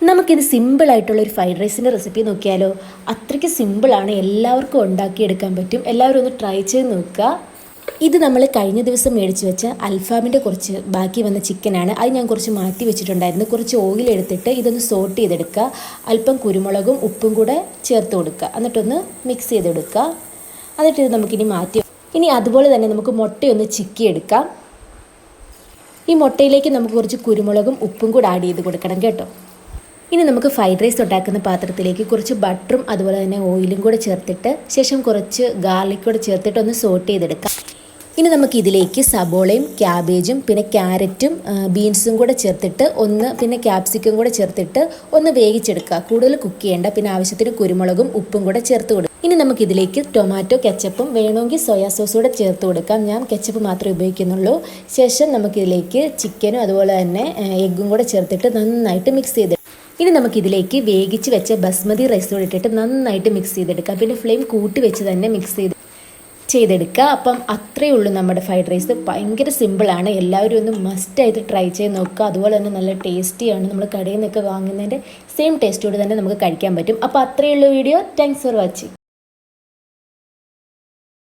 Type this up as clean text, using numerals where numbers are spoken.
നമുക്കിത് സിമ്പിളായിട്ടുള്ളൊരു ഫ്രൈഡ് റൈസിൻ്റെ റെസിപ്പി നോക്കിയാലോ. അത്രയ്ക്ക് സിമ്പിളാണ്, എല്ലാവർക്കും ഉണ്ടാക്കിയെടുക്കാൻ പറ്റും. എല്ലാവരും ഒന്ന് ട്രൈ ചെയ്ത് നോക്കുക. ഇത് നമ്മൾ കഴിഞ്ഞ ദിവസം മേടിച്ച് വെച്ച അൽഫാമിൻ്റെ കുറച്ച് ബാക്കി വന്ന ചിക്കനാണ്. അത് ഞാൻ കുറച്ച് മാറ്റി വെച്ചിട്ടുണ്ടായിരുന്നു. കുറച്ച് ഓയിൽ എടുത്തിട്ട് ഇതൊന്ന് സോട്ട് ചെയ്തെടുക്കുക. അല്പം കുരുമുളകും ഉപ്പും കൂടെ ചേർത്ത് കൊടുക്കുക. എന്നിട്ടൊന്ന് മിക്സ് ചെയ്തെടുക്കുക. എന്നിട്ട് ഇത് നമുക്കിനി മാറ്റി. ഇനി അതുപോലെ തന്നെ നമുക്ക് മുട്ടയൊന്ന് ചിക്കിയെടുക്കാം. ഈ മുട്ടയിലേക്ക് നമുക്ക് കുറച്ച് കുരുമുളകും ഉപ്പും കൂടെ ആഡ് ചെയ്ത് കൊടുക്കണം കേട്ടോ. ഇനി നമുക്ക് ഫ്രൈഡ് റൈസ് ഉണ്ടാക്കുന്ന പാത്രത്തിലേക്ക് കുറച്ച് ബട്ടറും അതുപോലെ തന്നെ ഓയിലും കൂടെ ചേർത്തിട്ട് ശേഷം കുറച്ച് ഗാർലിക് കൂടെ ചേർത്തിട്ട് ഒന്ന് സോട്ട് ചെയ്തെടുക്കാം. ഇനി നമുക്ക് ഇതിലേക്ക് സബോളയും ക്യാബേജും പിന്നെ ക്യാരറ്റും ബീൻസും കൂടെ ചേർത്തിട്ട് പിന്നെ ക്യാപ്സിക്കും കൂടെ ചേർത്തിട്ട് ഒന്ന് വേവിച്ചെടുക്കുക. കൂടുതൽ കുക്ക് ചെയ്യേണ്ട. പിന്നെ ആവശ്യത്തിന് കുരുമുളകും ഉപ്പും കൂടെ ചേർത്ത് കൊടുക്കുക. ഇനി നമുക്കിതിലേക്ക് ടൊമാറ്റോ കെച്ചപ്പും വേണമെങ്കിൽ സോയാ സോസും കൂടെ ചേർത്ത് കൊടുക്കാം. ഞാൻ കെച്ചപ്പ് മാത്രമേ ഉപയോഗിക്കുന്നുള്ളൂ. ശേഷം നമുക്കിതിലേക്ക് ചിക്കനും അതുപോലെ തന്നെ എഗ്ഗും കൂടെ ചേർത്തിട്ട് നന്നായിട്ട് മിക്സ് ചെയ്ത്. ഇനി നമുക്കിതിലേക്ക് വേവിച്ച് വെച്ച ബസ്മതി റൈസ് കൂടെ ഇട്ടിട്ട് നന്നായിട്ട് മിക്സ് ചെയ്തെടുക്കാം. പിന്നെ ഫ്ലെയിം കൂട്ടി വെച്ച് തന്നെ മിക്സ് ചെയ്തെടുക്കുക. അപ്പം അത്രയേ ഉള്ളൂ നമ്മുടെ ഫ്രൈഡ് റൈസ്. ഭയങ്കര സിമ്പിളാണ്. എല്ലാവരും ഒന്ന് മസ്റ്റായിട്ട് ട്രൈ ചെയ്ത് നോക്കുക. അതുപോലെ തന്നെ നല്ല ടേസ്റ്റിയാണ്. നമ്മൾ കടയിൽ നിന്നൊക്കെ വാങ്ങുന്നതിൻ്റെ സെയിം ടേസ്റ്റോട് തന്നെ നമുക്ക് കഴിക്കാൻ പറ്റും. അപ്പോൾ അത്രയേ ഉള്ളൂ വീഡിയോ. Thanks for watching.